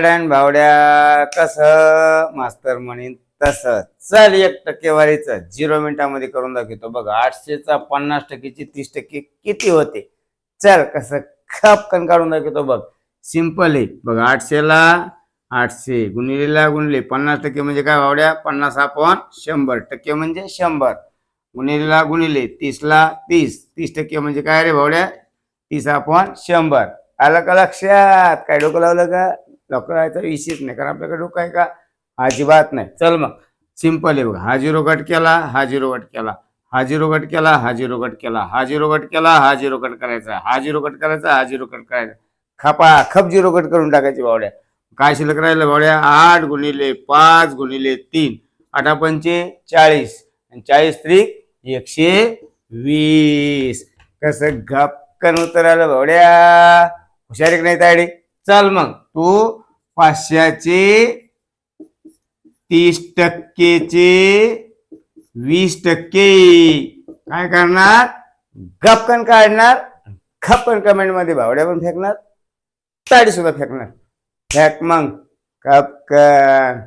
भावड्या कस मास्तर म्हणेन तस चल 1% 0 मिनिटांमध्ये करून दाखवतो बघ 800चा 50%ची 30% किती होते चल कसं खपकन काढून दाखवतो बघ सिंपल आहे बघ 800ला 800 गुणिलेला गुणिले 50% म्हणजे काय भावड्या 50 आपण 100% म्हणजे 100 गुणिलेला गुणिले 30ला 30% म्हणजे काय रे भावड्या 30 आपण 100 आलं का लक्षात काय डोकं लावलं का डोकं विषयच नाही कारण आपल्याकडे डोकं आहे का अजिबात नाही चल मग सिंपल आहे बघ हा 0 कट केला हा 0 कट केला हा 0 कट केला हा 0 कट केला हा 0 कट केला हा 0 कट करायचा हा 0 कट करायचा हा 0 कट करायचा खप 0 कट करून टाकायची भावड्या काय शिल्लक राहिलं भावड्या 8 गुणिले 5 गुणिले 3 8 पंचे 40 आणि 40 त्रिक 120 कसं गपकन उत्तर आलं भावड्या हुशारी नाही तायडी चल मग तू 500चे 30%चे 20% काय करणार गपकन काढणार खपकन कमेंट मध्ये भावड्या पण फेकणार ताडी सुद्धा फेकणार फेक मग गपकन